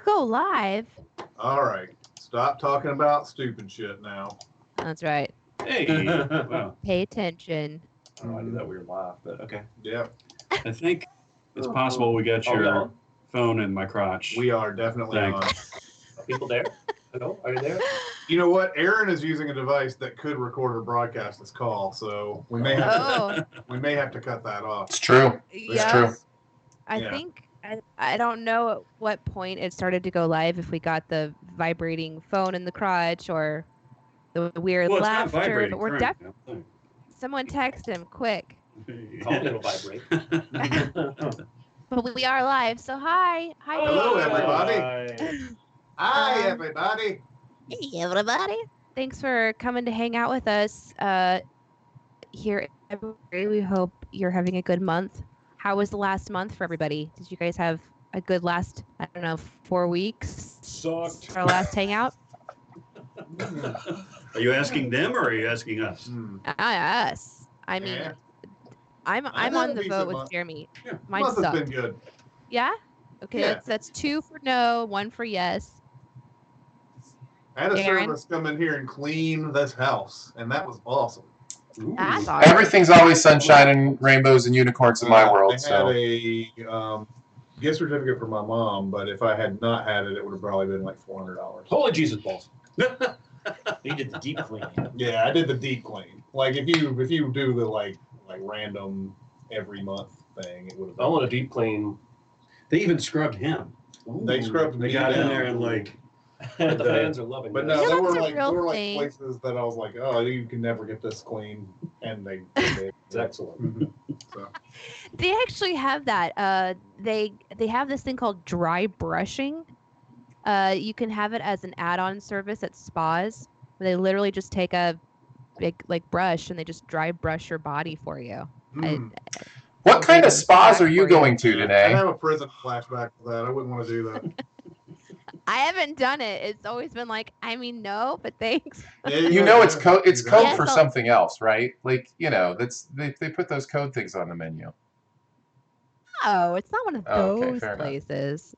go live. All right. Stop talking about stupid shit now. That's right. Hey, wow. Pay attention. Oh, I did that weird laugh, but okay. Yeah. I think it's possible we got your phone in my crotch. We are definitely on. Are people there? Hello? Are you there? You know what? Aaron is using a device that could record or broadcast this call, so we may have to cut that off. It's true. It's true. I think I don't know at what point it started to go live, if we got the vibrating phone in the crotch or the weird laughter, but we're definitely. Someone text him quick. It'll vibrate. But we are live, so hi. Hello, everybody. Hi, everybody. Hey, everybody. Thanks for coming to hang out with us here in February. We hope you're having a good month. How was the last month for everybody? Did you guys have a good last, 4 weeks? Sucked. For our last hangout? Are you asking them or are you asking us? Us. I mean, Yeah. I'm on the vote with Jeremy. Yeah. Mine Month has sucked. been good. Yeah? Okay, Yeah. that's 2 for no, 1 for yes. I had a Aaron? service come in here and clean this house, and that was awesome. That's awesome. Everything's always sunshine and rainbows and unicorns in my world. I had a gift certificate for my mom, but if I had not had it, it would have probably been like $400. Holy Jesus balls. You did the deep cleaning. Yeah, I did the deep clean. Like if you do the like random every month thing, it would have. I want a deep clean. They even scrubbed him. They scrubbed me They got down. in there and The fans are loving But this. no, You know, there were that's a real like thing. places that I was like, oh, you can never get this clean, and they did. It's excellent. So, They actually have that. They have this thing called dry brushing. You can have it as an add-on service at spas. Where they literally just take a big brush and they just dry brush your body for you. What kind of spas are you For you. going to I today? have a prison flashback to that. I wouldn't want to do that. I haven't done it. It's always been like, no, but thanks. You know it's code. It's code Yes, for I'll- something else, right? Like that's they put those code things on the menu. Oh, it's not one of Oh, okay, those fair enough. places.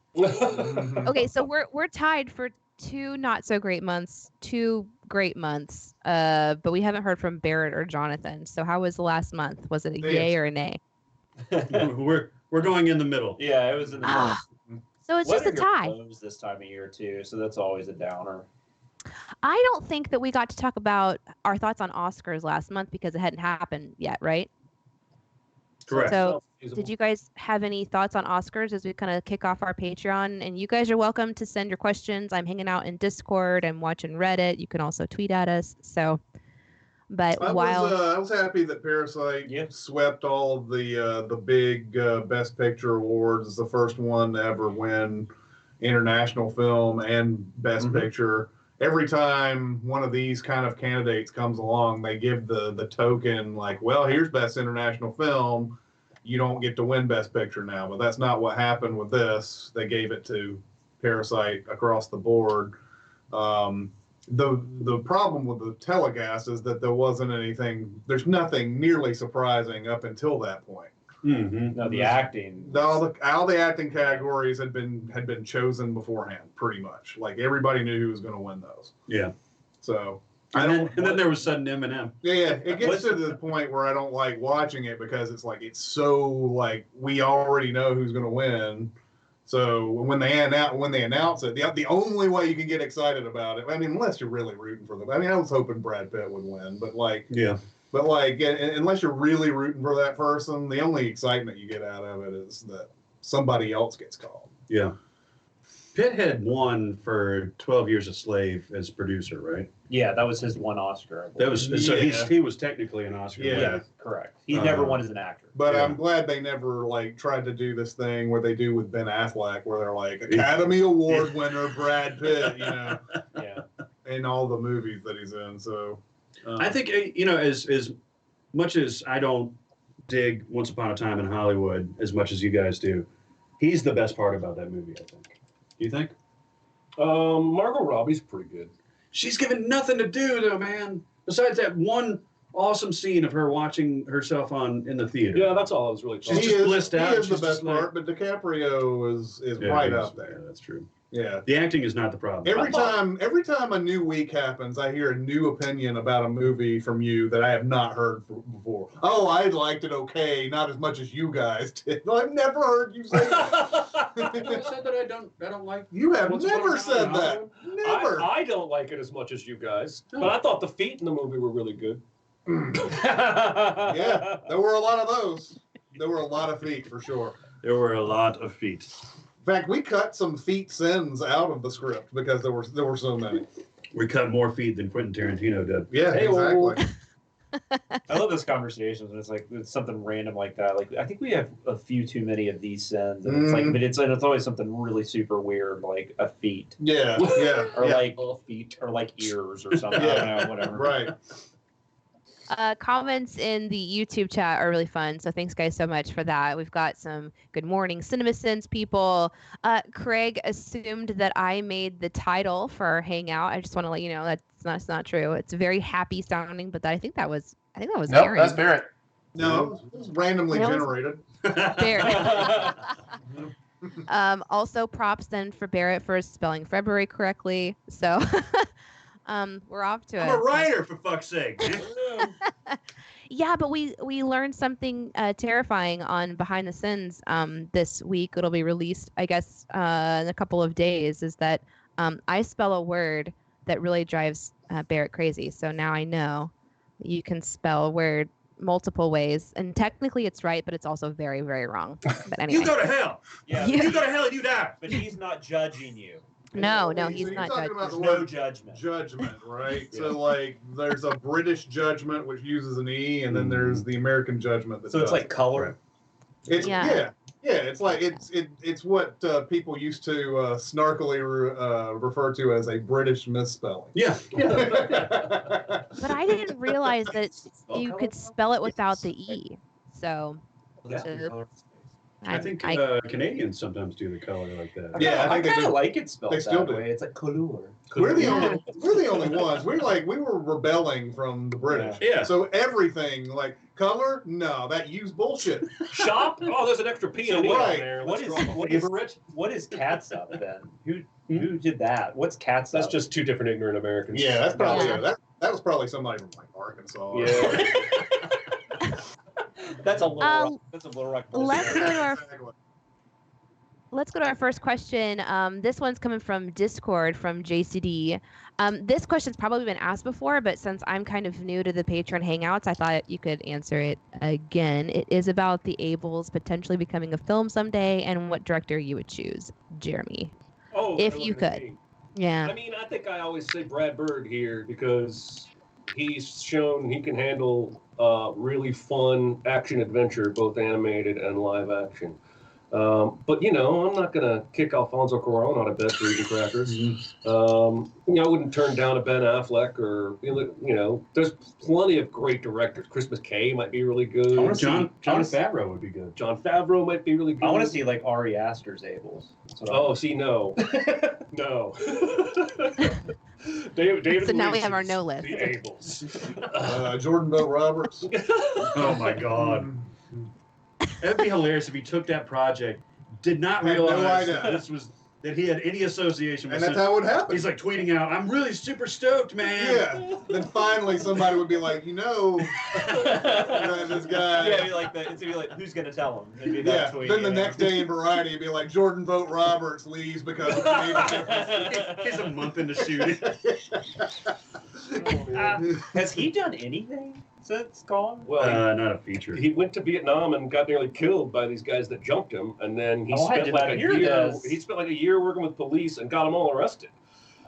Okay, so we're tied for 2 not so great months, 2 great months. But we haven't heard from Barrett or Jonathan. So how was the last month? Was it a yay or a nay? we're going in the middle. Yeah, it was in the Ah, So it's just a tie. Closed this time of year too, so that's always a downer. I don't think that we got to talk about our thoughts on Oscars last month because it hadn't happened yet, right? Correct. So did you guys have any thoughts on Oscars as we kind of kick off our Patreon? And you guys are welcome to send your questions. I'm hanging out in Discord. I'm watching Reddit. You can also tweet at us. So, but I was happy that Parasite swept all of the big Best Picture awards. It's the first one to ever win international film and Best Picture. Every time one of these kind of candidates comes along, they give the token like, well, here's Best International Film. You don't get to win Best Picture now. But that's not what happened with this. They gave it to Parasite across the board. The problem with the telecast is that there's nothing nearly surprising up until that point. No, the acting. All the acting categories had been chosen beforehand, pretty much. Like everybody knew who was going to win those. Yeah. So and then there was sudden Eminem. Yeah, it gets to the point where I don't like watching it because it's so like we already know who's going to win. So when they announce it, the only way you can get excited about it, I mean, unless you're really rooting for them. I mean, I was hoping Brad Pitt would win, but unless you're really rooting for that person, the only excitement you get out of it is that somebody else gets called. Yeah. Pitt had won for 12 Years a Slave as producer, right? Yeah, that was his one Oscar. That was so he was technically an Oscar. Yeah. Yeah, correct. He never won as an actor. But I'm glad they never tried to do this thing where they do with Ben Affleck, where they're like Academy Award winner Brad Pitt, Yeah. in all the movies that he's in. So I think as much as I don't dig Once Upon a Time in Hollywood as much as you guys do, he's the best part about that movie. I think. Do you think? Margot Robbie's pretty good. She's given nothing to do though, man. Besides that one awesome scene of her watching herself in the theater. Yeah, that's all I was really She's talking just He blissed out. He is the She's best just like- part, but DiCaprio is Yeah, right he's- up there. Yeah, that's true. Yeah. The acting is not the problem. Every time a new week happens, I hear a new opinion about a movie from you that I have not heard before. Oh, I liked it okay, not as much as you guys did. No, I've never heard you say that. I said that I don't like. You have Once Upon a never Time said in that. Hollywood. Never. I don't like it as much as you guys, No. but I thought the feet in the movie were really good. Yeah, there were a lot of those. There were a lot of feet for sure. There were a lot of feet. In fact, we cut some feet sins out of the script because there were so many. We cut more feet than Quentin Tarantino did. Yeah, Hey-o. exactly. I love those conversations when it's something random like that. Like I think we have a few too many of these sins, and it's like, but it's always something really super weird, like a feet, Yeah, yeah, or yeah. like feet, or like ears, or something. Yeah. I don't know, whatever. Right. Comments in the YouTube chat are really fun, so thanks guys so much for that. We've got some good morning CinemaSins people. Craig assumed that I made the title for our hangout. I just want to let you know that's not true. It's very happy sounding, but I think that was Nope, Aaron. that's Barrett. No, it was randomly Really? generated. Barrett. Also props then for Barrett for spelling February correctly. So we're off to I'm a writer, for fuck's sake. Man. Yeah, but we learned something terrifying on Behind the Sins this week. It'll be released, I guess, in a couple of days. Is that I spell a word that really drives Barrett crazy. So now I know that you can spell a word multiple ways, and technically it's right, but it's also very, very wrong. But anyway, You go to hell. Yeah, Yeah. You go to hell and you die. but he's not judging you. no, So he's you're not talking judging. about There's the no word judgment. judgment, right? So like, there's a British judgment which uses an e, and then there's the American judgment that. So it's doesn't. like color. It's Yeah. yeah. It's like it's what people used to snarkily refer to as a British misspelling. Yeah. But I didn't realize that Spell you color? could spell it without the e. So Yeah. I think Canadians sometimes do the color like that. Yeah, I I think they kind of do. like it spelled They still that do. way. It's like color. We're the Yeah. only ones. We were rebelling from the British. Yeah. So everything like color, no, that used bullshit. Shop? Oh, there's an extra P So and E right. on there. What Let's is draw what the is favorite. what is catsup then? Who did that? What's catsup? That's just two different ignorant Americans. Yeah, that's probably Yeah. that was probably somebody from like Arkansas. Yeah. That's a little rock. That's a little rock. let's go to our Exactly. Let's go to our first question. This one's coming from Discord from JCD. This question's probably been asked before, but since I'm kind of new to the Patreon Hangouts, I thought you could answer it again. It is about the Ables potentially becoming a film someday and what director you would choose, Jeremy. Oh, If they're you looking at could. me. Yeah. I mean, I think I always say Brad Bird here because he's shown he can handle really fun action adventure, both animated and live action. But I'm not gonna kick Alfonso Cuarón out of bed for eating crackers. I wouldn't turn down a Ben Affleck or there's plenty of great directors. Christmas K might be really good. John Favreau would be good. John Favreau might be really good. I want to see like Ari Aster's Ables. That's what I Oh, want. see, no, no. David So now we have our Luiz's no list. The Ables. Jordan Bell Roberts. Oh my God. That'd be hilarious if he took that project, did not Had no realize idea. that he had any assassociation with And that's it. how it would happen. He's like tweeting out, "I'm really super stoked, man." Yeah. Then finally somebody would be like, this guy. Yeah, it'd be like that. It's gonna be like, who's gonna tell him? It'd be that Yeah. tweet. Then the you know? next day in Variety, it'd be like Jordan Vogt Roberts leaves because of Canadian He's a month into shooting. Has he done anything since Gone? Well, Not a feature. he went to Vietnam and got nearly killed by these guys that jumped him, and then he Oh, I spent did like not a hear year. this. He spent like a year working with police and got them all arrested.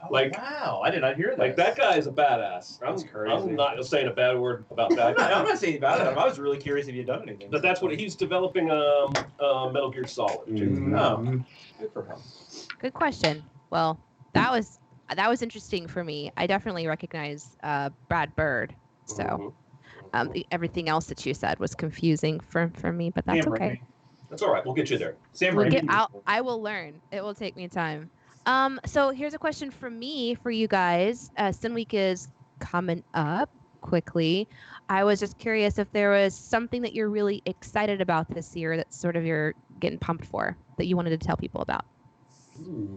Oh, like- wow, I did not hear that. Like that guy is a badass. That's I'm crazy. not saying a bad word about I'm that not, I'm guy. not saying about it. I was really curious if you had done anything. But that's what he's developing. Metal Gear Solid. Too. Mhm. Good for him. Good question. Well, that was interesting for me. I definitely recognize Brad Bird. So everything else that you said was confusing for me, but that's Sam okay. Raimi. That's all right. We'll get you there. Sam We'll Raimi. I will learn. It will take me time. So here's a question from me for you guys. Sin Week is coming up. quickly. I was just curious if there was something that you're really excited about this year that's sort of you're getting pumped for that you wanted to tell people about,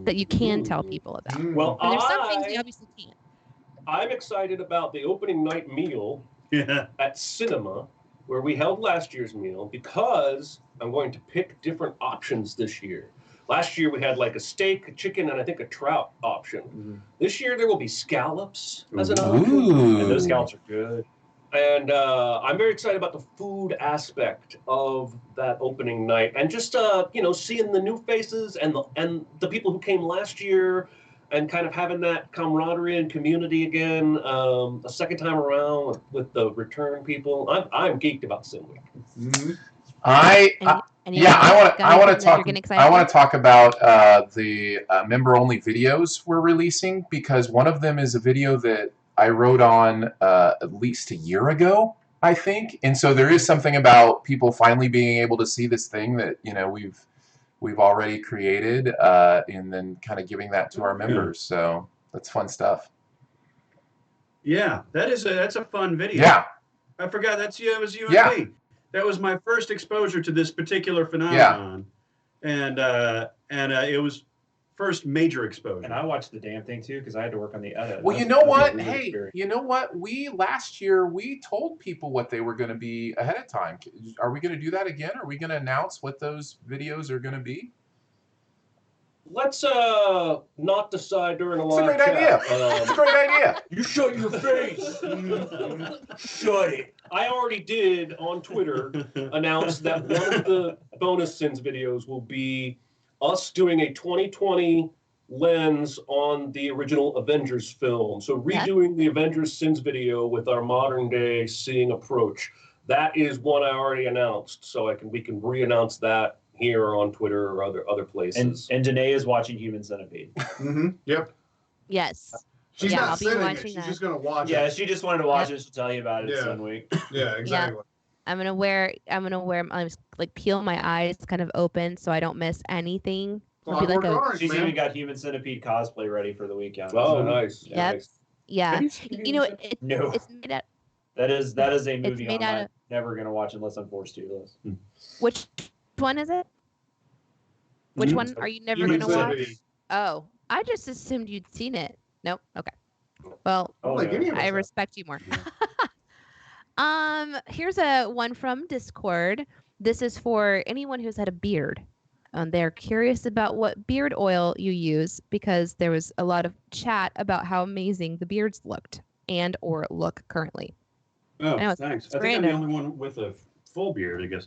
that you can tell people about. Well, And there's some things you obviously can't. I'm excited about the opening night meal Yeah. at Cinema, where we held last year's meal, because I'm going to pick different options this year. Last year we had like a steak, a chicken, and I think a trout option. This year there will be scallops as an option. Ooh. And those scallops are good. And I'm very excited about the food aspect of that opening night, and just seeing the new faces and the people who came last year, and kind of having that camaraderie and community again a second time around with the return people. I'm geeked about Sin Week. I want to talk about the member only videos we're releasing, because one of them is a video that I wrote on at least a year ago, I think, and so there is something about people finally being able to see this thing that we've already created, and then kind of giving that to our members. So that's fun stuff. Yeah, that's a fun video. Yeah, I forgot it was you and Yeah. me. That was my first exposure to this particular phenomenon, and it was first major exposure. And I watched the damn thing too because I had to work on the edit. Well, you know what? Hey, you know what? Last year we told people what they were going to be ahead of time. Are we going to do that again? Are we going to announce what those videos are going to be? Let's not decide during a live It's a great idea. It's a great idea. You shut your face. Shut it. I already did on Twitter announce that one of the bonus sins videos will be us doing a 2020 lens on the original Avengers film. So redoing the Avengers sins video with our modern day seeing approach. That is one I already announced. So we can re-announce that here on Twitter or other places. And Danae is watching Human Centipede. Yep. Yes. She's Yeah, not I'll be sitting it. watching She's that. just going to watch Yeah, it. she just wanted to watch it. She'll tell you about it Yeah. some week. Yeah, exactly. I'm like peel my eyes kind of open so I don't miss anything. It'll be like Clockwork a, Orange, She's man. even got Human Centipede cosplay ready for the weekend. Oh, so- nice. Yep. Nice. yeah. Have you seen You know, Human No. it's made out. That is a movie made I'm out not of- never gonna watch unless I'm forced to. Liz. Which one is it? Which one are you never Human gonna watch? Centipede. Oh, I just assumed you'd seen it. Nope. Okay. Well, I don't think any of us I have. respect you more. Here's a one from Discord. This is for anyone who's had a beard. They're curious about what beard oil you use because there was a lot of chat about how amazing the beards looked and or look currently. Oh, I know, thanks. it's I think I'm the random. only one with a full beard, I guess.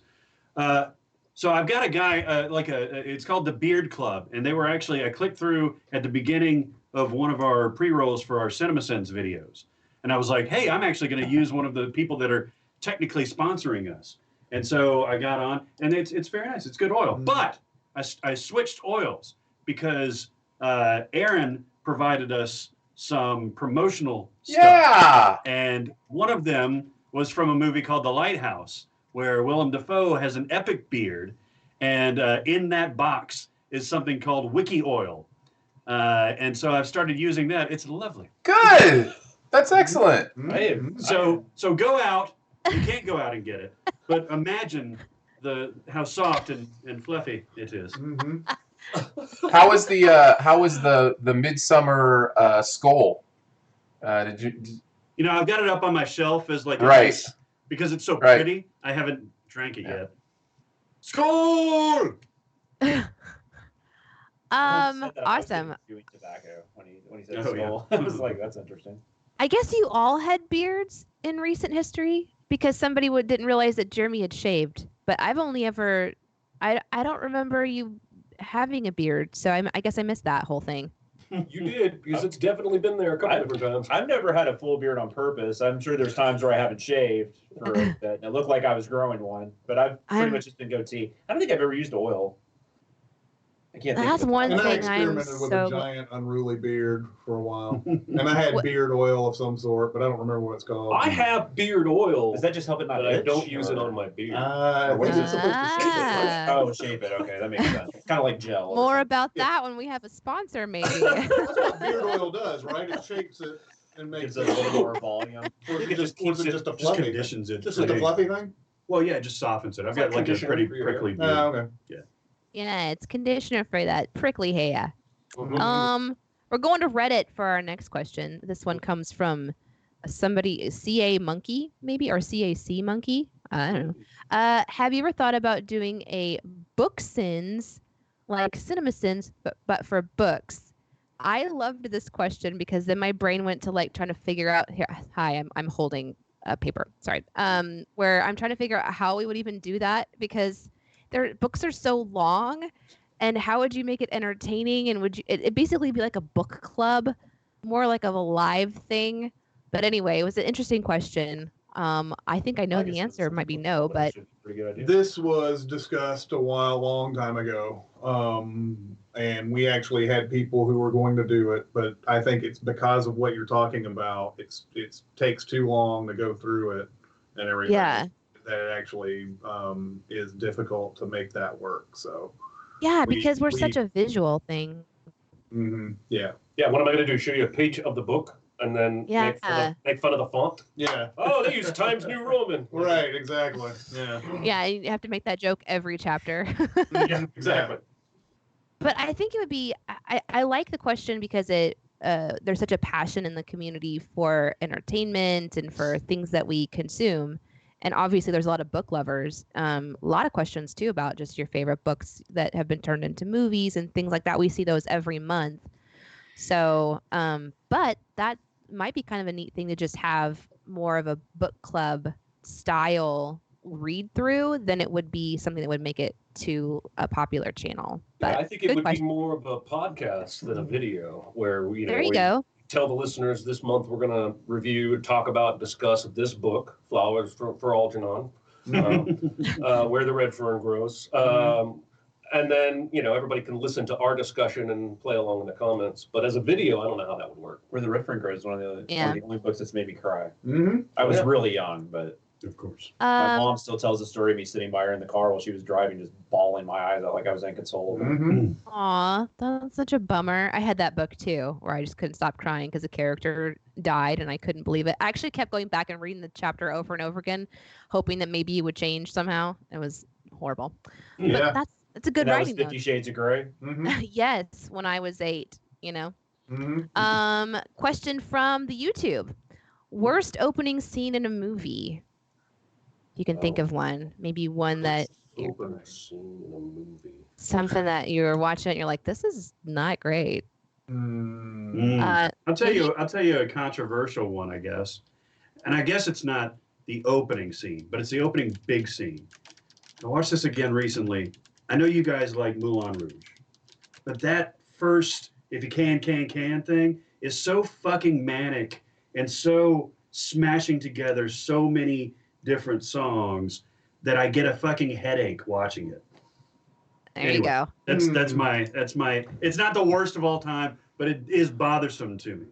So I've got a guy, it's called the Beard Club, and they were actually, I clicked through at the beginning of one of our pre-rolls for our CinemaSins videos. And I was like, hey, I'm actually going to use one of the people that are technically sponsoring us. And so I got on, and it's very nice. It's good oil. But I switched oils because Aaron provided us some promotional stuff. Yeah. And one of them was from a movie called The Lighthouse, where Willem Dafoe has an epic beard. And in that box is something called Wiki Oil. And so I've started using that. It's lovely. Good. That's excellent. Mhm. So go out. You can't go out and get it. But imagine how soft and fluffy it is. Mhm. How was the Midsummer Skull? Did you? You know, I've got it up on my shelf as like a Right. because it's so Right. pretty. I haven't drank it Yeah. yet. Skull! Awesome. Chewing tobacco when he said Oh, yeah. skull. I was like, that's interesting. I guess you all had beards in recent history because somebody didn't realize that Jeremy had shaved. But I've only ever, I don't remember you having a beard, so I guess I missed that whole thing. You did, because it's definitely been there a couple different times. I've never had a full beard on purpose. I'm sure there's times where I haven't shaved for a bit. And it looked like I was growing one, but I've pretty much just been goatee. I don't think I've ever used oil. I can't think That's of it. one And I thing I'm experimented with so. a giant unruly beard for a while. And I had beard oil of some sort, but I don't remember what it's called. I have beard oil, Does that just help it not but I itch, don't use it or- on my beard. Or what is it supposed to shape it? Ah. Oh, shape it. Okay, that makes sense. Kind of like gel. or More something. about that when we have a sponsor, maybe. That's what beard oil does, right? It shapes it. And makes Gives it a little more volume. Or I think it just or is keeps it it, just a just fluffy thing? conditions it. Just a fluffy thing? Well, yeah, it just softens it. I've It's got like like a conditioner pretty for your prickly beard. Oh, okay. Yeah, it's conditioner for that prickly hair. Mhm. We're going to Reddit for our next question. This one comes from somebody, CA Monkey, maybe, or CAC Monkey. I don't know. Have you ever thought about doing a BookSins, like CinemaSins, but for books? I loved this question because then my brain went to like trying to figure out here. Hi, I'm holding a paper. Sorry. Where I'm trying to figure out how we would even do that because their books are so long. And how would you make it entertaining? And would you it basically be like a book club, more like of a live thing? But anyway, it was an interesting question. I think I know the answer. It might be no, but Pretty good idea. This was discussed a long time ago. And we actually had people who were going to do it, but I think it's because of what you're talking about. It takes too long to go through it and everything. Yeah. That it actually is difficult to make that work. So yeah, because we're such a visual thing. Yeah. Yeah, what am I going to do? Show you a page of the book and then make fun of the font? Yeah. Oh, they use Times New Roman. Right, exactly. Yeah. Yeah, you have to make that joke every chapter. Yeah, exactly. But I think it would be, I like the question because there's such a passion in the community for entertainment and for things that we consume. And obviously there's a lot of book lovers. A lot of questions too about just your favorite books that have been turned into movies and things like that. We see those every month. So, but that might be kind of a neat thing to just have more of a book club style read through than it would be something that would make it to a popular channel. But yeah, I think it would be more of a podcast than a video where we go. Tell the listeners this month we're going to review, talk about, discuss this book, Flowers for Algernon, Where the Red Fern Grows. And then, everybody can listen to our discussion and play along in the comments. But as a video, I don't know how that would work. Where the Red Fern Grows is one of the only books that's made me cry. Mm-hmm. I was really young, but of course. My mom still tells the story of me sitting by her in the car while she was driving, just bawling my eyes out like I was inconsolable. Aw, that's such a bummer. I had that book too, where I just couldn't stop crying because a character died and I couldn't believe it. I actually kept going back and reading the chapter over and over again, hoping that maybe it would change somehow. It was horrible. Yeah. But that's a good that writing. Was 50 Shades of Grey? Yes, when I was 8, Question from the YouTube. Worst opening scene in a movie? You can think of one. Maybe one that opening scene in a movie. Something that you're watching and you're like, this is not great. I'll tell you a controversial one, I guess. And I guess it's not the opening scene, but it's the opening big scene. I watched this again recently. I know you guys like Moulin Rouge, but that first if you can thing is so fucking manic and so smashing together so many different songs that I get a fucking headache watching it. There you go. That's my it's not the worst of all time, but it is bothersome to me.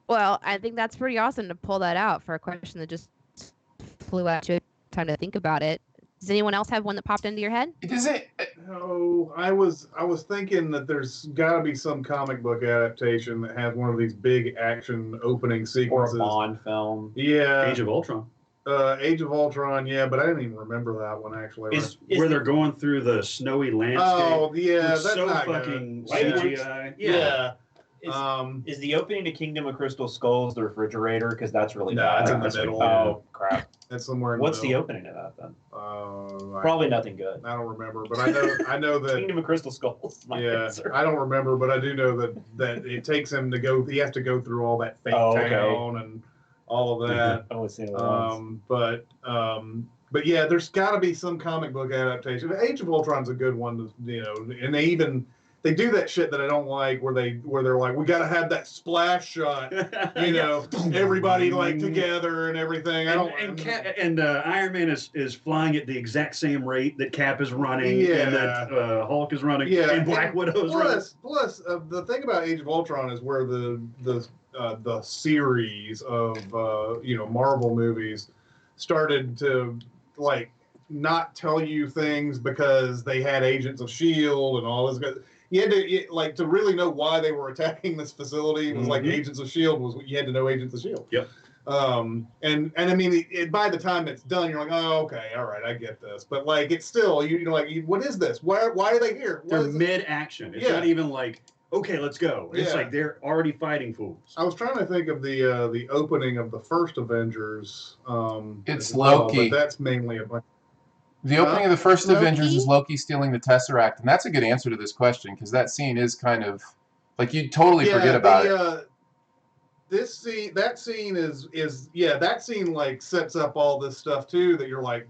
Well, I think that's pretty awesome to pull that out for a question that just flew out to time to think about it. Does anyone else have one that popped into your head? No, I was thinking that there's got to be some comic book adaptation that has one of these big action opening sequences. Or a Bond film. Yeah. Age of Ultron. Age of Ultron, yeah, but I didn't even remember that one actually. Where they're going through the snowy landscape. Oh, yeah, that's so not fucking good. CGI. Yeah. Is the opening to Kingdom of Crystal Skulls the refrigerator? Because that's really bad. That's in the middle. Oh, crap. That's somewhere in What's the the middle. opening of that then? Probably nothing good. I don't remember, but I know that Kingdom of Crystal Skulls. Answer. I don't remember, but I do know that it takes him to go. He has to go through all that fake town and all of that. I only seen it once. But yeah, there's got to be some comic book adaptation. Age of Ultron's a good one, and they do that shit that I don't like, where they're like, we got to have that splash shot, everybody like together and everything. Iron Man is flying at the exact same rate that Cap is running, and that Hulk is running, and Black Widow's running. Plus, the thing about Age of Ultron is where the series of Marvel movies started to like not tell you things because they had Agents of S.H.I.E.L.D. and all this. you had to like to really know why they were attacking this facility. It was like Agents of S.H.I.E.L.D. was you had to know Agents of S.H.I.E.L.D. Yep. And I mean, by the time it's done, you're like, oh, okay, all right, I get this. But like, it's still you're like, what is this? Why are they here? They're mid-action. It's not even like, okay, let's go. It's like they're already fighting fools. I was trying to think of the opening of the first Avengers. It's Loki. But that's mainly a bunch. The opening of the first Avengers is Loki stealing the Tesseract, and that's a good answer to this question because that scene is kind of like you totally forget about it. That scene like sets up all this stuff too. That you're like,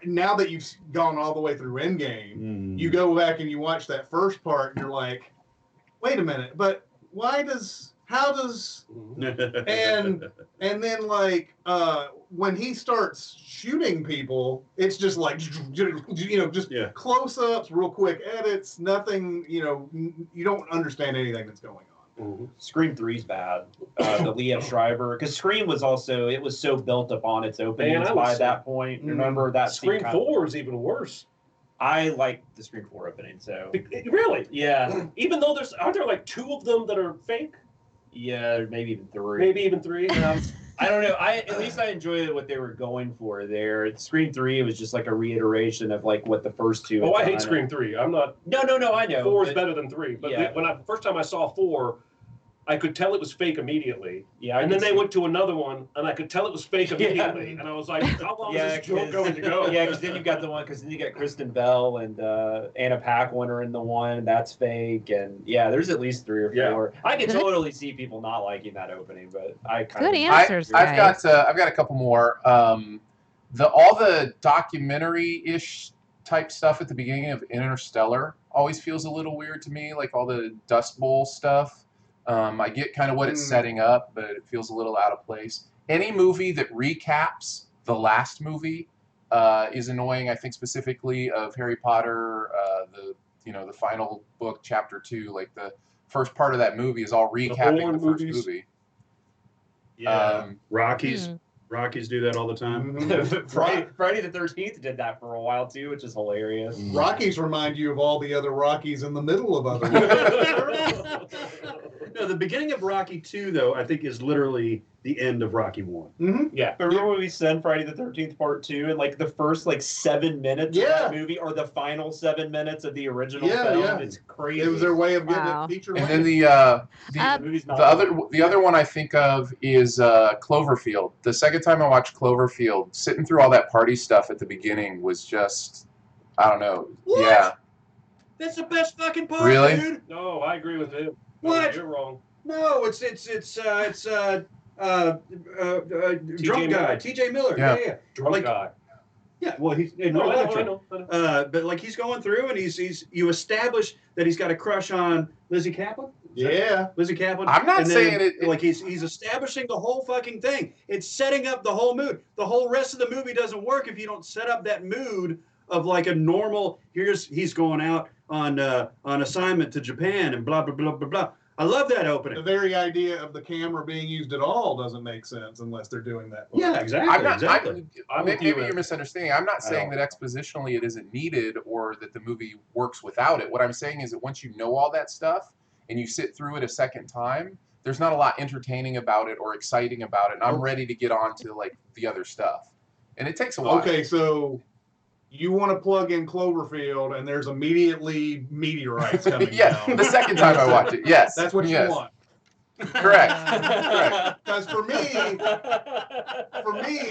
now that you've gone all the way through Endgame, you go back and you watch that first part, and you're like, wait a minute, but and then like when he starts shooting people, it's just like close-ups, real quick edits, nothing, you don't understand anything that's going on. Scream 3's bad. The Liev Schreiber, because Scream was also so built up on its openings by that point. Remember that Scream 4 is even worse. I like the Scream 4 opening, so really, yeah. Even though aren't there like 2 of them that are fake? Yeah, maybe even 3. Maybe even 3. I don't know. At least I enjoyed what they were going for there. Scream 3, it was just like a reiteration of like what the first 2. Oh, I hate Scream 3. I'm not. No, I know. 4 is better than 3. But when first time I saw 4, I could tell it was fake immediately. Yeah, and then they went to another one, and I could tell it was fake immediately. And I was like, how long is this joke going to go? Yeah, because then you got then you got Kristen Bell and Anna Paquin are in the one that's fake, and there's at least 3 or 4. I can totally see people not liking that opening, but I kind of good answers. I've got a couple more. All the documentary-ish type stuff at the beginning of Interstellar always feels a little weird to me, like all the Dust Bowl stuff. I get kind of what it's setting up, but it feels a little out of place. Any movie that recaps the last movie is annoying. I think specifically of Harry Potter, the final book, Chapter 2. Like the first part of that movie is all recapping the first movie. Yeah, Rockies do that all the time. Friday the 13th did that for a while too, which is hilarious. Rockies remind you of all the other Rockies in the middle of other movies. No, the beginning of Rocky 2, though, I think is literally the end of Rocky 1. Yeah. Remember when we said Friday the 13th Part 2 and like the first 7 minutes of that movie or the final 7 minutes of the original film? Yeah. It's crazy. It was their way of getting it featured. And then the other one I think of is Cloverfield. The second time I watched Cloverfield, sitting through all that party stuff at the beginning was just, I don't know. What? Yeah. That's the best fucking part, really? Dude. No, I agree with him. What? You're wrong. No, it's drunk guy, T.J. Miller. Yeah. Drunk guy. Yeah, well, he's I know. but like he's going through and you establish that he's got a crush on Lizzie Kaplan. Lizzie Kaplan. I'm not saying it. Like he's establishing the whole fucking thing. It's setting up the whole mood. The whole rest of the movie doesn't work if you don't set up that mood of like a normal. He's going out on assignment to Japan and blah blah blah blah blah. I love that opening. The very idea of the camera being used at all doesn't make sense unless they're doing that. Yeah, exactly. Maybe you're misunderstanding. I'm not saying that expositionally it isn't needed or that the movie works without it. What I'm saying is that once you know all that stuff and you sit through it a second time, there's not a lot entertaining about it or exciting about it. And I'm ready to get on to like the other stuff. And it takes a while. Okay, so you want to plug in Cloverfield, and there's immediately meteorites coming down. The second time I watched it, yes. That's what you want. Correct. Because for me,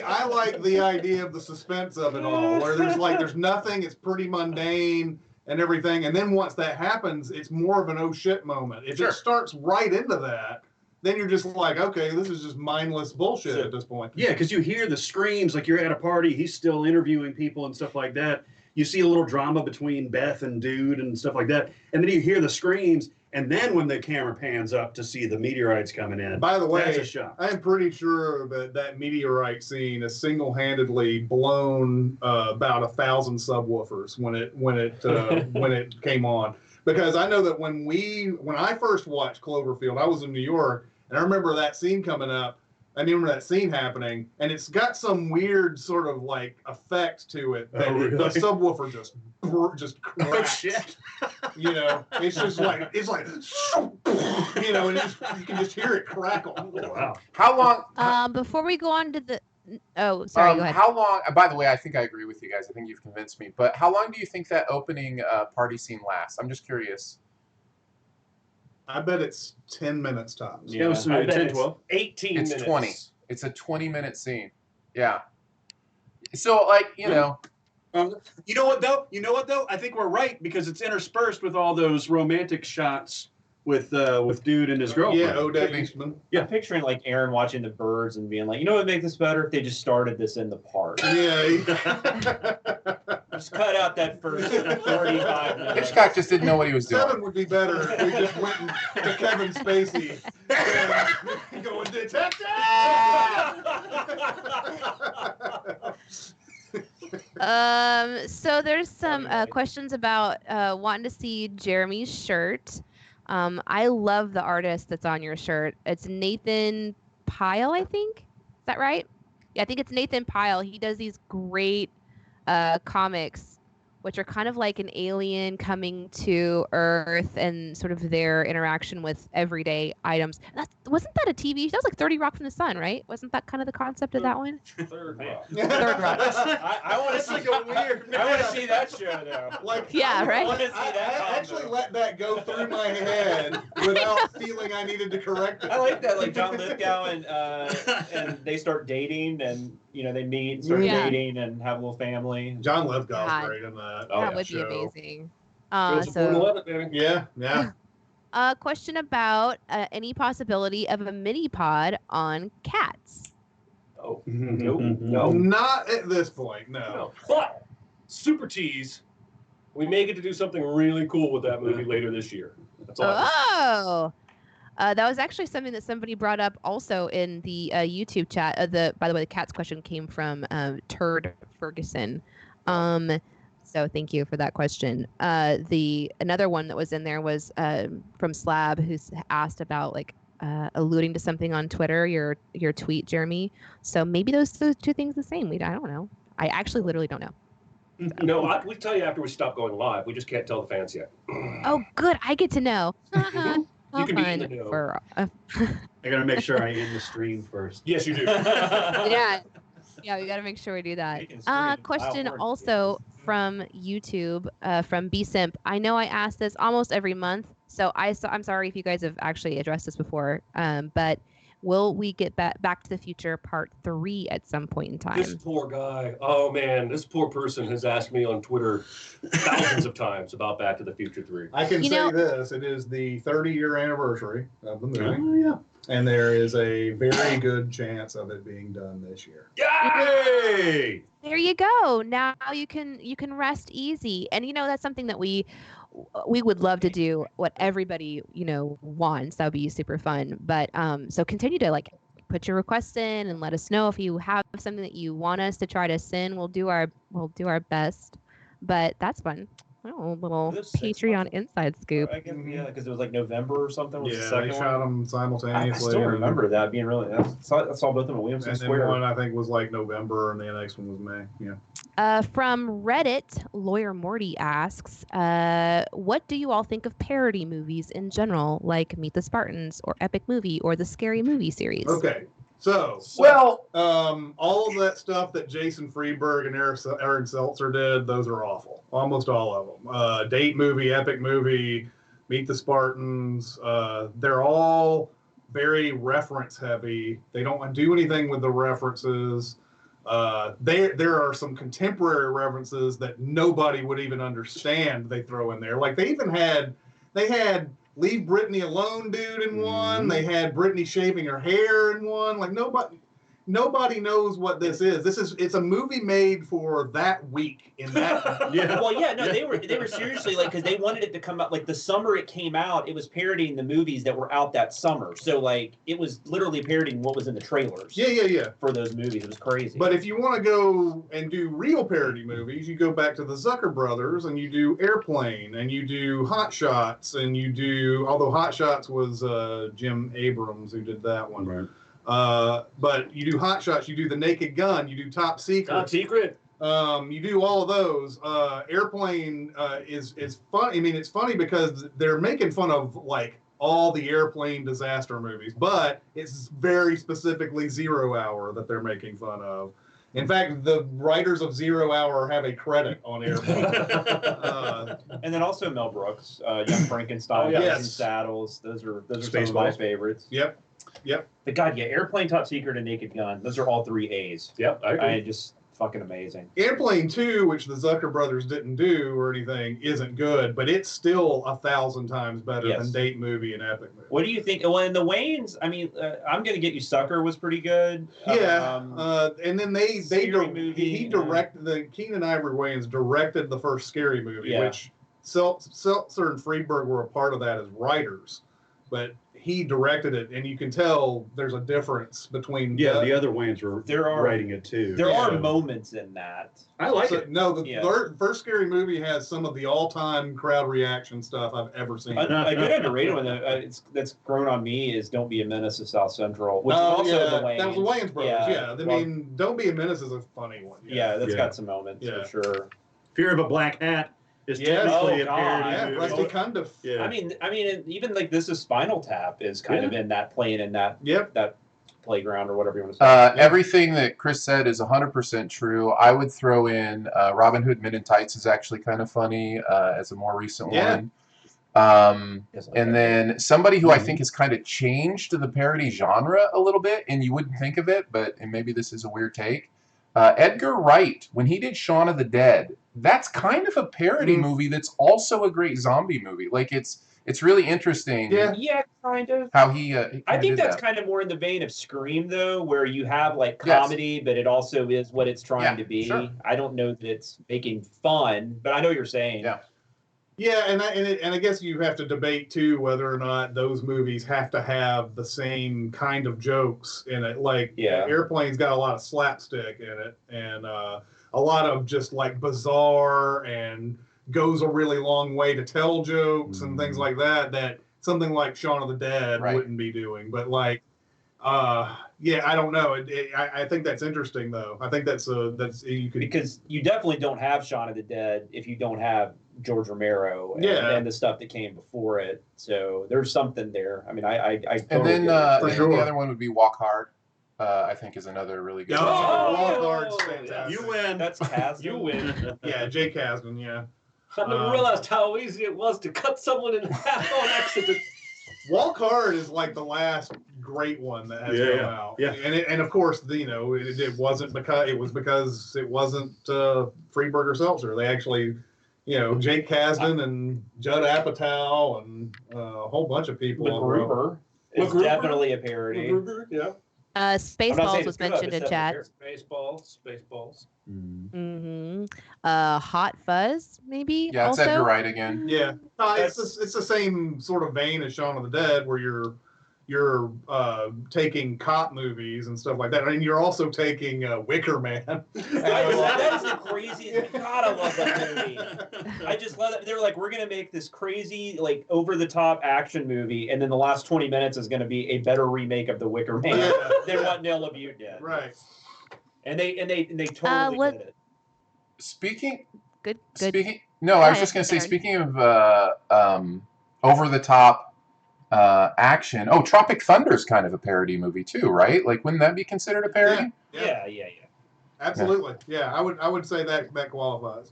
I like the idea of the suspense of it all, where there's nothing, it's pretty mundane and everything, and then once that happens, it's more of an oh shit moment. If it starts right into that, then you're just like, okay, this is just mindless bullshit at this point. Yeah, because you hear the screams, like you're at a party, he's still interviewing people and stuff like that. You see a little drama between Beth and Dude and stuff like that. And then you hear the screams, and then when the camera pans up to see the meteorites coming in, by the way, that's a shot. I am pretty sure that meteorite scene is single-handedly blown about 1,000 subwoofers when it came on. Because I know that when I first watched Cloverfield, I was in New York, and I remember that scene coming up, I remember that scene happening, and it's got some weird sort of like effect to it that really? the subwoofer just cracks. Oh shit! You know, it's just like you know, and you can just hear it crackle. Wow. How long? Before we go on to the oh, sorry, go ahead. How long? By the way, I think I agree with you guys. I think you've convinced me. But how long do you think that opening party scene lasts? I'm just curious. I bet it's 10 minutes tops. Yeah, so I bet 10, it's 12. 18 It's minutes. 20. It's a 20-minute scene. Yeah. So, like, you know. You know what though? I think we're right because it's interspersed with all those romantic shots with dude and his girlfriend. Yeah, Odette Eastman. I'm picturing like Aaron watching the birds and being like, you know what would make this better if they just started this in the park. Yeah. Just cut out that first 45 minutes. Hitchcock just didn't know what he was doing. 7 would be better if we just went to Kevin Spacey and going, detective! So there's some questions about wanting to see Jeremy's shirt. I love the artist that's on your shirt. It's Nathan Pyle, I think. Is that right? Yeah, I think it's Nathan Pyle. He does these great comics, which are kind of like an alien coming to Earth and sort of their interaction with everyday items. Wasn't that a TV show? That was like 30 Rock from the Sun, right? Wasn't that kind of the concept of that one? Third Rock. Third Rock. I want to see weird. I want to see that show though. Like, Yeah, right? I actually let that go through my head without feeling I needed to correct it. I like that, like John Lithgow and they start dating and they meet, start dating and have a little family. John Lithgow's God. great in that. That would be show. amazing. Support 11, baby. Yeah. Question about any possibility of a mini pod on cats. Oh, Nope. no. Not at this point, no. But super tease, we may get to do something really cool with that movie later this year. That's all. Oh, that was actually something that somebody brought up also in the YouTube chat. By the way, the cat's question came from Turd Ferguson. So thank you for that question. Another one that was in there was from Slab, who's asked about like alluding to something on Twitter, your tweet, Jeremy. So maybe those two things the same. I don't know. I actually literally don't know. No, we tell you after we stop going live. We just can't tell the fans yet. Oh, good. I get to know. You can be in the know. I gotta make sure I end the stream first. Yes, you do. Yeah, we got to make sure we do that. Question also from YouTube, from BSimp. I know I ask this almost every month, so I'm sorry if you guys have actually addressed this before, but will we get Back to the Future Part 3 at some point in time? This poor guy. Oh, man. This poor person has asked me on Twitter thousands of times about Back to the Future 3. I can say this. It is the 30-year anniversary of the movie. Oh, yeah. And there is a very good chance of it being done this year. Yay! There you go. Now you can rest easy. And that's something that we would love to do what everybody, wants. That would be super fun. But so continue to like put your requests in and let us know if you have something that you want us to try to send. We'll do our best. But that's fun. Oh, a little Patreon inside scoop. I guess, yeah, because it was like November or something. Was Yeah, the second they shot them simultaneously. I still remember that being really. I saw both of them at Williamson And then Square. one I think was like November, and the next one was May. Yeah. From Reddit, Lawyer Morty asks, what do you all think of parody movies in general, like Meet the Spartans or Epic Movie or the Scary Movie series? Okay. So, all of that stuff that Jason Freeberg and Aaron Seltzer did, those are awful. Almost all of them. Date Movie, Epic Movie, Meet the Spartans, they're all very reference heavy. They don't do anything with the references. There are some contemporary references that nobody would even understand they throw in there. Like they had Leave Britney Alone dude in one. They had Britney shaving her hair in one. Like nobody knows what this is. It's a movie made for that week in that. Yeah. Well, yeah, no, they were seriously like, because they wanted it to come out like the summer it came out. It was parodying the movies that were out that summer. So like it was literally parodying what was in the trailers. Yeah. For those movies, it was crazy. But if you want to go and do real parody movies, you go back to the Zucker brothers and you do Airplane and you do Hot Shots and you do. Although Hot Shots was Jim Abrams who did that one. Right. But you do Hot Shots, you do The Naked Gun, you do Top Secret. Top Secret. You do all of those. Airplane is fun. I mean, it's funny because they're making fun of like all the airplane disaster movies, but it's very specifically Zero Hour that they're making fun of. In fact, the writers of Zero Hour have a credit on Airplane. And then also Mel Brooks, Young Frankenstein, yes. Saddles. Those are some of Spaceballs. my favorites. Yep. But God, yeah, Airplane, Top Secret, and Naked Gun. Those are all 3 A's. Yep, I agree. Just fucking amazing. Airplane 2, which the Zucker brothers didn't do or anything, isn't good, but it's still 1,000 times better than Date Movie and Epic Movie. What do you think? Well, in the Wayans, I mean, I'm Gonna Get You Sucker was pretty good. Yeah, and then he directed the Keenan Ivory Wayans directed the first Scary Movie, which Seltzer and Friedberg were a part of that as writers, but he directed it, and you can tell there's a difference between. The other Wayans were writing it too. There are moments in that. I like it. No, the first Scary Movie has some of the all-time crowd reaction stuff I've ever seen. A good underrated one that's grown on me is "Don't Be a Menace" to South Central, which is also the Wayans. That was the Wayans brothers. Yeah, I mean, "Don't Be a Menace" is a funny one. Yeah, that's got some moments for sure. Fear of a Black Hat. Is technically a parody. Yeah, Rusty Cundiff. Yeah. I mean, even like This Is Spinal Tap is kind of in that playing in that that playground or whatever you want to say. Everything that Chris said is 100% true. I would throw in Robin Hood Men in Tights is actually kind of funny as a more recent one. And then somebody who I think has kind of changed the parody genre a little bit, and you wouldn't think of it, and maybe this is a weird take. Edgar Wright, when he did Shaun of the Dead, that's kind of a parody movie that's also a great zombie movie. Like it's really interesting. Yeah, kind of. How he I think that's kind of more in the vein of Scream, though, where you have like comedy, but it also is what it's trying to be. Sure. I don't know that it's making fun, but I know what you're saying. Yeah, and I guess you have to debate too whether or not those movies have to have the same kind of jokes in it. Like Airplane's got a lot of slapstick in it, and a lot of just like bizarre and goes a really long way to tell jokes and things like that. That something like Shaun of the Dead wouldn't be doing. But like, I don't know. I think that's interesting though. I think that's you could, because you definitely don't have Shaun of the Dead if you don't have George Romero and the stuff that came before it. So there's something there. I mean, I totally and then the other one would be Walk Hard. I think is another really good. Walk Hard's fantastic. You win. That's Kasdan. You win. Jay Kasdan. Yeah. I never realized how easy it was to cut someone in half on accident. Walk Hard is like the last great one that has come out. Yeah. And of course, it wasn't because it wasn't Friedberg or Seltzer. They actually, Jake Kasdan and Judd Apatow and a whole bunch of people. MacGruber is definitely a parody. MacGruber, yeah. Spaceballs was mentioned in chat. Spaceballs. Mm-hmm. Hot Fuzz, maybe. Yeah, it's Edgar Wright again. Yeah, it's the same sort of vein as Shaun of the Dead, where you're taking cop movies and stuff like that. I mean, you're also taking Wicker Man. That is the craziest. God, I love that movie. I just love it. They're like, we're going to make this crazy, like, over-the-top action movie, and then the last 20 minutes is going to be a better remake of The Wicker Man than what Neil LaBute did. Right. And they totally did it. Speaking. Good. No, I was just going to say, speaking of over-the-top action. Oh, Tropic Thunder's kind of a parody movie too, right? Like, wouldn't that be considered a parody? Yeah. Absolutely. Yeah, I would say that qualifies.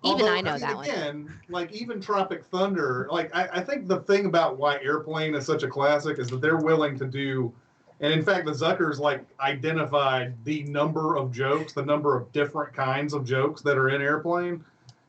I know that one. Again, like even Tropic Thunder, like I think the thing about why Airplane is such a classic is that they're willing to do, and in fact the Zuckers like identified the number of jokes, the number of different kinds of jokes that are in Airplane.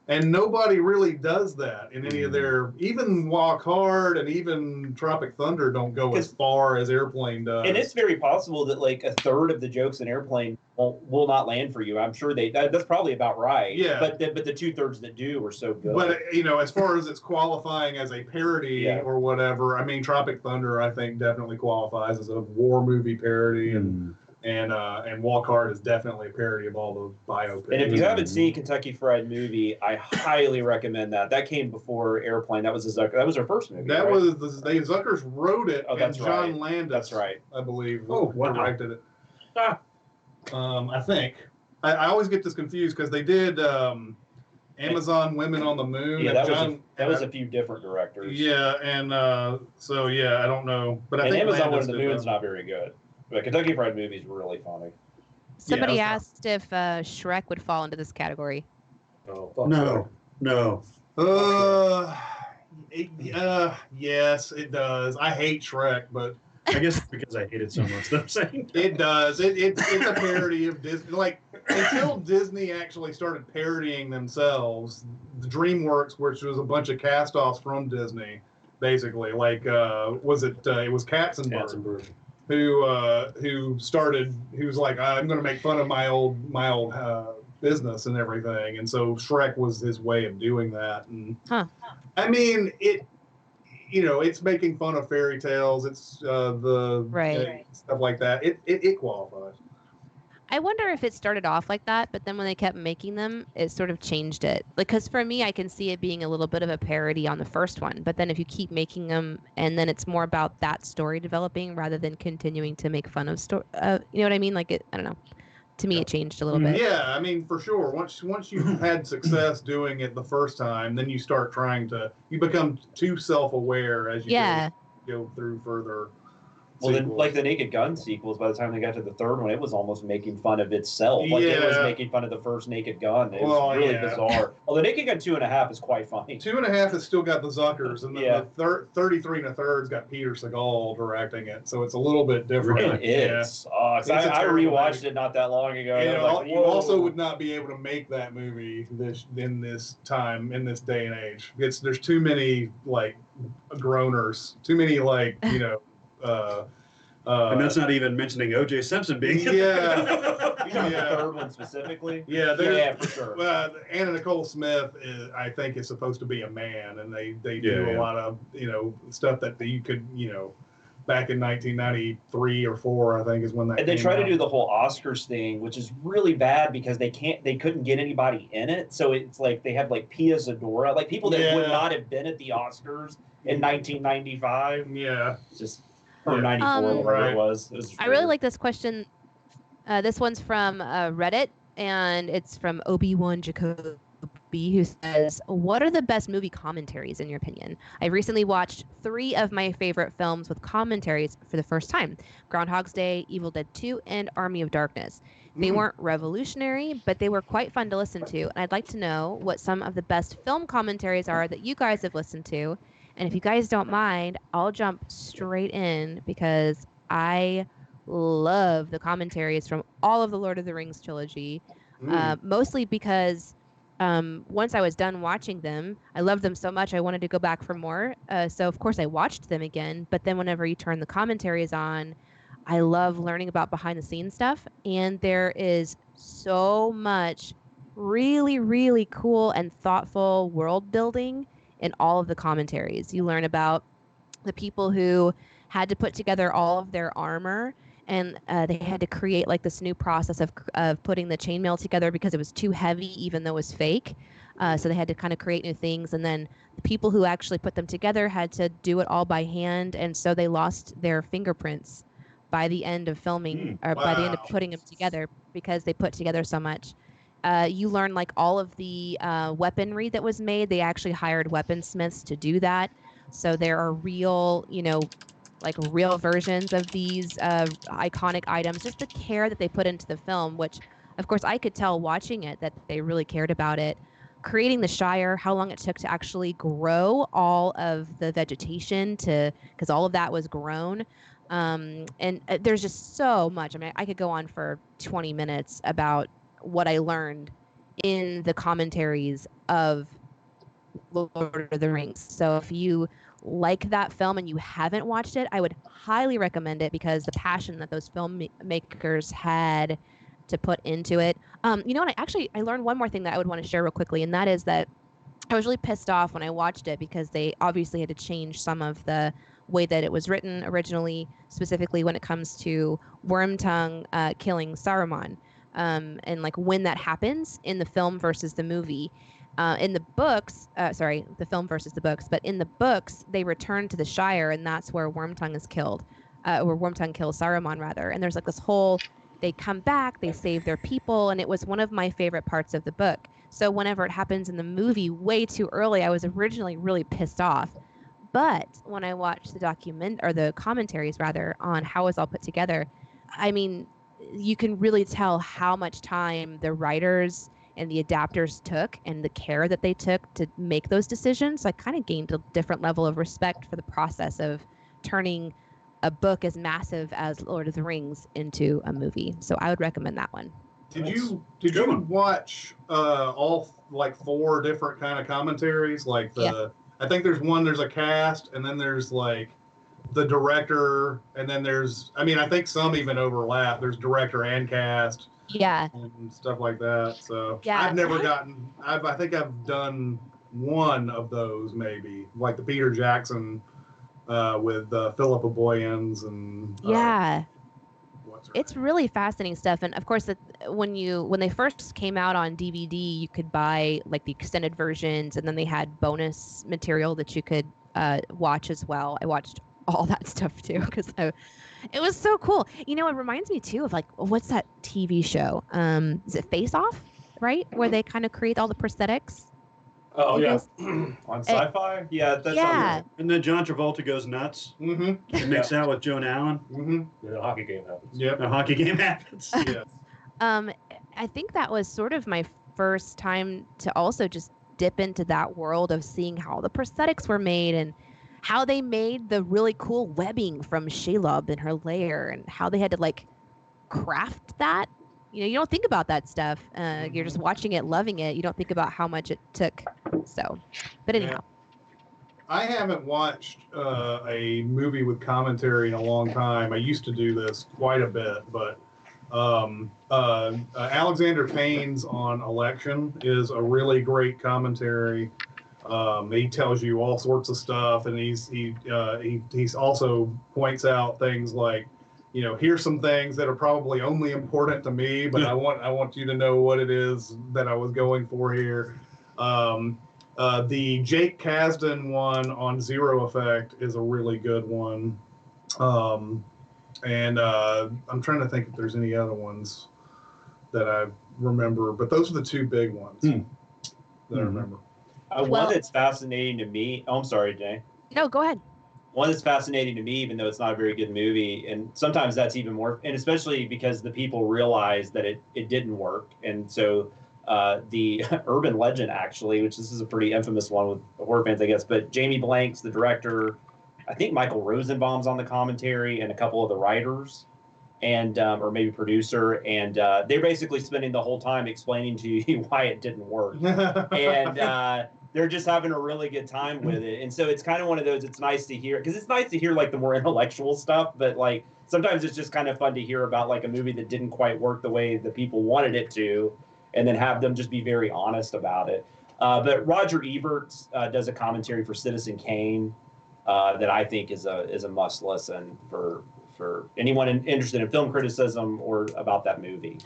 And nobody really does that in any of their, even Walk Hard and even Tropic Thunder don't go as far as Airplane does. And it's very possible that like a third of the jokes in Airplane will not land for you. I'm sure that's probably about right. Yeah. But the 2/3 that do are so good. But as far as it's qualifying as a parody or whatever, I mean, Tropic Thunder I think definitely qualifies as a war movie parody, and And Walk Hard is definitely a parody of all the biopics. And if you haven't seen Kentucky Fried Movie, I highly recommend that. That came before Airplane. That was that was her first movie. That right? was the Zuckers wrote it, and that's John right. Landis, That's right. I believe, wow. directed it. I think I always get this confused because they did Amazon Women on the Moon. Yeah, that was a few different directors. Yeah, and so yeah, I don't know, but I think Amazon Landis Women on the Moon's not very good. But Kentucky Fried Movie is really funny. Somebody asked if Shrek would fall into this category. Oh, No. Yes, it does. I hate Shrek, but I guess because I hate it so much. That I'm saying it does. It's a parody of Disney. Like until Disney actually started parodying themselves, the DreamWorks, which was a bunch of cast-offs from Disney, basically. Like it was Katzenberg. Who was like, I'm going to make fun of my old business and everything, and so Shrek was his way of doing that. And I mean, it's making fun of fairy tales. It's stuff like that. It qualifies. I wonder if it started off like that, but then when they kept making them, it sort of changed it. Because for me, I can see it being a little bit of a parody on the first one. But then if you keep making them, and then it's more about that story developing rather than continuing to make fun of story. You know what I mean? Like I don't know. To me, it changed a little bit. Yeah, I mean, for sure. Once you've had success doing it the first time, then you start you become too self-aware as you go through further. Well, then, like the Naked Gun sequels, by the time they got to the third one, it was almost making fun of itself. Like it was making fun of the first Naked Gun. It was really bizarre. Although Naked Gun 2.5 is quite funny. 2.5 has still got the Zuckers, and then the 33 1/3's got Peter Segal directing it, so it's a little bit different. It is. I rewatched it not that long ago. You also would not be able to make that movie in this day and age. There's too many like groaners, too many like and that's not even mentioning O.J. Simpson being the third one specifically. Yeah, for sure. Anna Nicole Smith I think is supposed to be a man, and they do a lot of stuff that you could back in 1993 or 4, I think is when that. And they try to do the whole Oscars thing, which is really bad because they couldn't get anybody in it. So it's like they have like Pia Zadora, like people that would not have been at the Oscars in 1995. Yeah, just. Or 94, whatever it was. I really like this question. This one's from Reddit, and it's from Obi-Wan Jacoby, who says, what are the best movie commentaries in your opinion? I recently watched 3 of my favorite films with commentaries for the first time. Groundhog's Day, Evil Dead 2, and Army of Darkness. They weren't revolutionary, but they were quite fun to listen to, and I'd like to know what some of the best film commentaries are that you guys have listened to. And if you guys don't mind, I'll jump straight in because I love the commentaries from all of the Lord of the Rings trilogy, mostly because once I was done watching them, I loved them so much I wanted to go back for more. So, of course, I watched them again. But then whenever you turn the commentaries on, I love learning about behind-the-scenes stuff. And there is so much really, really cool and thoughtful world building in all of the commentaries. You learn about the people who had to put together all of their armor, and they had to create like this new process of putting the chainmail together because it was too heavy even though it was fake. So they had to kind of create new things, and then the people who actually put them together had to do it all by hand, and so they lost their fingerprints by the end of filming by the end of putting them together because they put together so much. You learn like all of the weaponry that was made. They actually hired weaponsmiths to do that. So there are real, real versions of these iconic items. Just the care that they put into the film, which, of course, I could tell watching it that they really cared about it. Creating the Shire, how long it took to actually grow all of the vegetation because all of that was grown. And there's just so much. I mean, I could go on for 20 minutes about what I learned in the commentaries of Lord of the Rings. So if you like that film and you haven't watched it, I would highly recommend it because the passion that those filmmakers had to put into it. You know what? I learned one more thing that I would want to share real quickly, and that is that I was really pissed off when I watched it because they obviously had to change some of the way that it was written originally, specifically when it comes to Wormtongue killing Saruman, and like when that happens in the film versus the movie. In the books, the film versus the books, but in the books, they return to the Shire, and that's where Wormtongue is killed, where Wormtongue kills Saruman, rather. And there's like this whole, they come back, they save their people, and it was one of my favorite parts of the book. So whenever it happens in the movie way too early, I was originally really pissed off. But when I watched the commentaries rather, on how it was all put together, I mean, you can really tell how much time the writers and the adapters took and the care that they took to make those decisions. So I kind of gained a different level of respect for the process of turning a book as massive as Lord of the Rings into a movie. So I would recommend that one. Did you watch all like 4 different kind of commentaries? Like I think there's a cast, and then there's like the director, and then I think some even overlap. There's director and cast. Yeah. And stuff like that. So yeah, I think I've done one of those, maybe like the Peter Jackson with Philippa Boyens and it's really fascinating stuff. And of course, when they first came out on DVD, you could buy like the extended versions, and then they had bonus material that you could watch as well. I watched all that stuff too because it was so cool. You know, it reminds me too of like, what's that TV show? Is it Face Off, right? Where they kind of create all the prosthetics. Oh, yeah. On Sci-Fi? Yeah, that's yeah. And then John Travolta goes nuts. Mm-hmm. And makes out with Joan Allen. Mm-hmm. Yeah, the hockey game happens. Yep. The hockey game happens. Yes. I think that was sort of my first time to also just dip into that world of seeing how the prosthetics were made and how they made the really cool webbing from Shelob in her lair, and how they had to like craft that. You know, you don't think about that stuff. You're just watching it, loving it. You don't think about how much it took. So, but anyhow. I haven't watched a movie with commentary in a long time. I used to do this quite a bit, but Alexander Payne's on Election is a really great commentary. He tells you all sorts of stuff, and he's also points out things like, you know, here's some things that are probably only important to me, but I want you to know what it is that I was going for here. The Jake Kasdan one on Zero Effect is a really good one. And I'm trying to think if there's any other ones that I remember, but those are the 2 big ones that I remember. One that's fascinating to me. Oh, I'm sorry, Jay. No, go ahead. One that's fascinating to me, even though it's not a very good movie, and sometimes that's even more, and especially because the people realize that it didn't work. And so the urban legend, actually, which this is a pretty infamous one with horror fans, I guess, but Jamie Blanks, the director, I think Michael Rosenbaum's on the commentary, and a couple of the writers, and or maybe producer, and they're basically spending the whole time explaining to you why it didn't work. And they're just having a really good time with it. And so it's kind of one of those, it's nice to hear, because it's nice to hear like the more intellectual stuff, but like sometimes it's just kind of fun to hear about like a movie that didn't quite work the way the people wanted it to, and then have them just be very honest about it. But Roger Ebert does a commentary for Citizen Kane that I think is a must listen for anyone interested in film criticism or about that movie.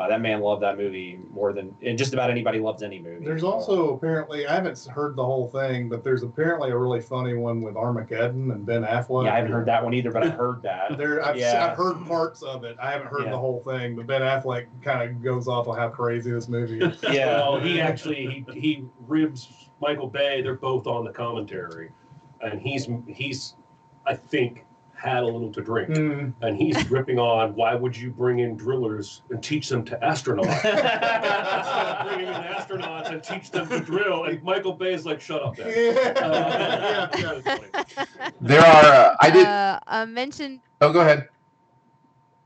That man loved that movie more than, and just about anybody loves any movie. There's also apparently, I haven't heard the whole thing, but there's apparently a really funny one with Armageddon and Ben Affleck. Yeah, I haven't heard that one either, but I've heard that. I've heard parts of it. I haven't heard the whole thing, but Ben Affleck kind of goes off on how crazy this movie is. Yeah. Well, he ribs Michael Bay. They're both on the commentary, and he's I think had a little to drink, and he's ripping on, why would you bring in drillers and teach them to astronauts instead of bringing in astronauts and teach them to drill? And Michael Bay's like, shut up, Dad. There are I mentioned. Oh, go ahead.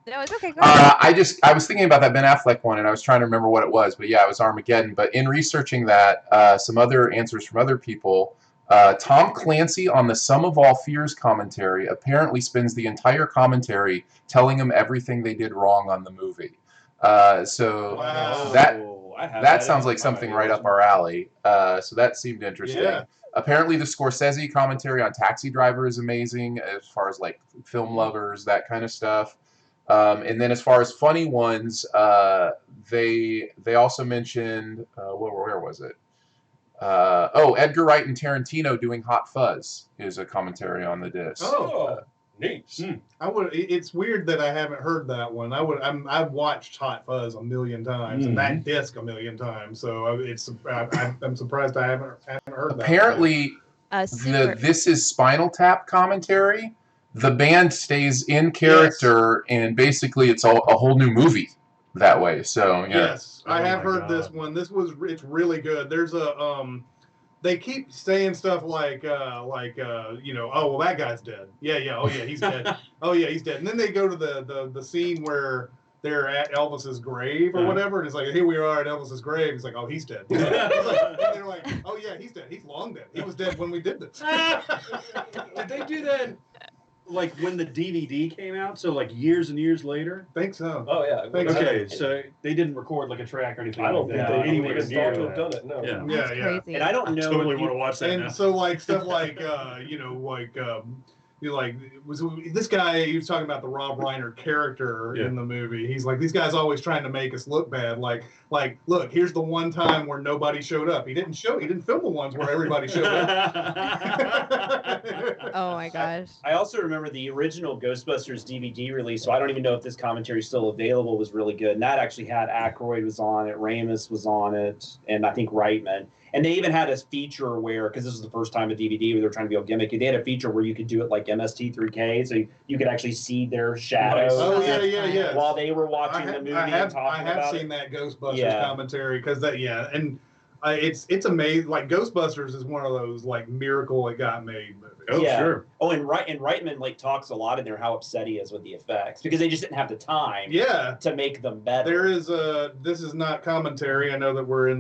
No, it's okay. Go ahead. I was thinking about that Ben Affleck one, and I was trying to remember what it was, but yeah, it was Armageddon. But in researching that, some other answers from other people. Tom Clancy on the Sum of All Fears commentary apparently spends the entire commentary telling them everything they did wrong on the movie. So wow. that sounds like something right up our alley. So that seemed interesting. Yeah. Apparently, the Scorsese commentary on Taxi Driver is amazing as far as like film lovers, that kind of stuff. And then as far as funny ones, they also mentioned where was it? Edgar Wright and Tarantino doing Hot Fuzz is a commentary on the disc. Oh, neat. It's weird that I haven't heard that one. I've watched Hot Fuzz a million times and that disc a million times. So I'm surprised I haven't heard that. Apparently, this is Spinal Tap commentary. The band stays in character, and basically it's a whole new movie that way. So yeah. Yes, I have heard this one. It's really good. There's they keep saying stuff like oh well, that guy's dead. Oh yeah, he's dead. Oh yeah, he's dead. And then they go to the scene where they're at Elvis's grave or whatever, and it's like, here we are at Elvis's grave. He's like, oh, he's dead. And they're like, oh yeah, he's dead. He's long dead. He was dead when we did this. Did they do that? Like when the DVD came out, so like years and years later. Think so. Oh yeah. Okay, so they didn't record like a track or anything. I don't think they anywhere even near thought to have that. done it. No. Yeah. Crazy. And I don't know. I totally want to watch that now. And so like stuff like was this guy, he was talking about the Rob Reiner character in the movie. He's like, these guys always trying to make us look bad. Like, look, here's the one time where nobody showed up. He didn't film the ones where everybody showed up. Oh my gosh. I also remember the original Ghostbusters DVD release, so I don't even know if this commentary is still available, was really good. And that actually had Aykroyd was on it, Ramis was on it, and I think Reitman. And they even had a feature where, because this was the first time a DVD where they were trying to be all gimmicky, they had a feature where you could do it like MST3K, so you could actually see their shadows. Oh yeah. While they were watching the movie and talking about it. I have seen that Ghostbusters commentary because and it's amazing. Like Ghostbusters is one of those like miracle it got made movies. Oh sure. Oh, and Reitman like talks a lot in there how upset he is with the effects because they just didn't have the time. To make them better. There is this is not commentary. I know that we're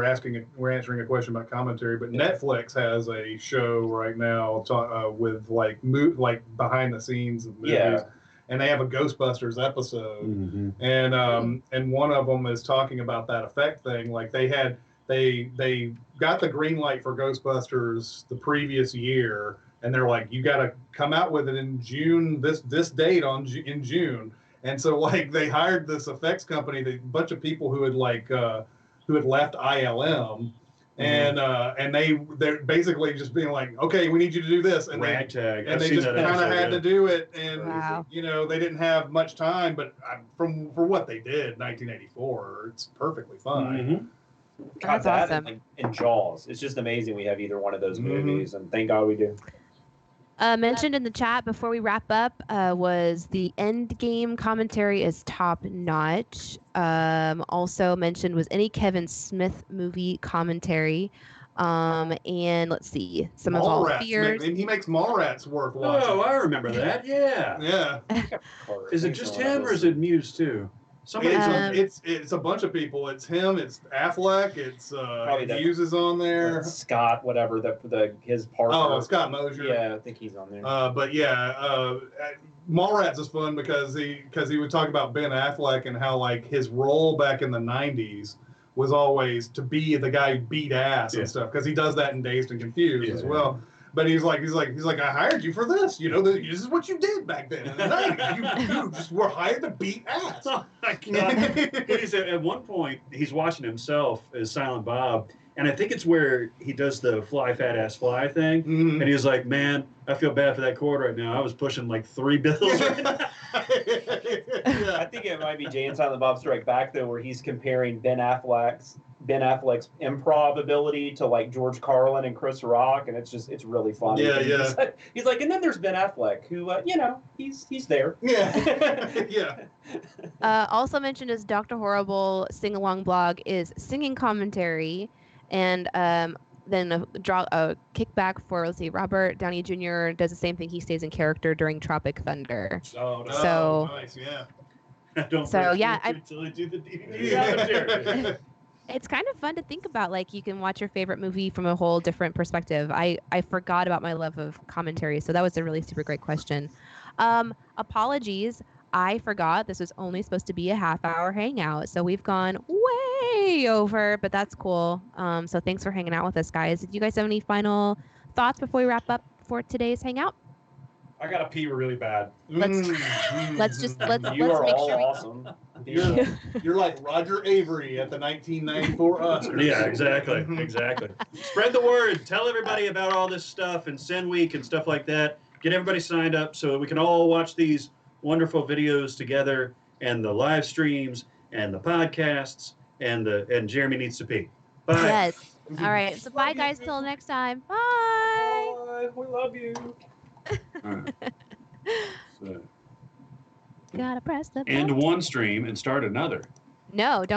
answering a question about commentary, but Netflix has a show right now with like behind the scenes of movies. Yeah. And they have a Ghostbusters episode, and one of them is talking about that effect thing. Like they got the green light for Ghostbusters the previous year, and they're like, you got to come out with it in June, this date in June. And so like they hired this effects company, a bunch of people who had left ILM. And they're basically just being like, okay, we need you to do this, and Ragtag. they just kind of had to do it, and they didn't have much time, but for what they did, 1984, it's perfectly fine. That's awesome. And Jaws, it's just amazing we have either one of those movies, and thank God we do. Mentioned in the chat before we wrap up was the Endgame commentary is top notch. Also mentioned was any Kevin Smith movie commentary. And let's see, some of all fears. He makes Mallrats worth watching. Oh, I remember that. Yeah. Yeah. Is it just him or is it Muse too? It's a bunch of people. It's him. It's Affleck. It's Hughes is on there. Scott, whatever his partner. Oh, Scott Mosier. Yeah, I think he's on there. But yeah, Mallrats is fun because he would talk about Ben Affleck and how like his role back in the '90s was always to be the guy who beat ass and stuff because he does that in Dazed and Confused as well. But he's like, I hired you for this. You know, this is what you did back then in the 90s. You just were hired to beat ass. Oh my God. At one point, he's watching himself as Silent Bob, and I think it's where he does the fly fat ass fly thing, and he's like, man, I feel bad for that cord right now. I was pushing like 3 bills right now. I think it might be Jay and Silent Bob Strike Back though, where he's comparing Ben Affleck's improv ability to like George Carlin and Chris Rock, and it's really funny. He's like, and then there's Ben Affleck, who he's there. Also mentioned is Dr. Horrible sing along blog is singing commentary, and then a kickback for Robert Downey Jr. does the same thing. He stays in character during Tropic Thunder. Nice, yeah. Until I do the DVD. It's kind of fun to think about. Like, you can watch your favorite movie from a whole different perspective. I forgot about my love of commentary, so that was a really super great question. Apologies, I forgot this was only supposed to be a half-hour hangout, so we've gone way way over, but that's cool. So thanks for hanging out with us, guys. Did you guys have any final thoughts before we wrap up for today's hangout? I gotta pee really bad. Let's You are make all sure awesome. You're like Roger Avery at the 1994 Oscars. Yeah, exactly. Exactly. Spread the word. Tell everybody about all this stuff and Sin Week and stuff like that. Get everybody signed up so that we can all watch these wonderful videos together and the live streams and the podcasts and Jeremy needs to pee. Bye. Yes. All right. So bye, guys. Till next time. Bye. Bye. We love you. All right. So, Gotta press the button. end one stream and start another. No, don't.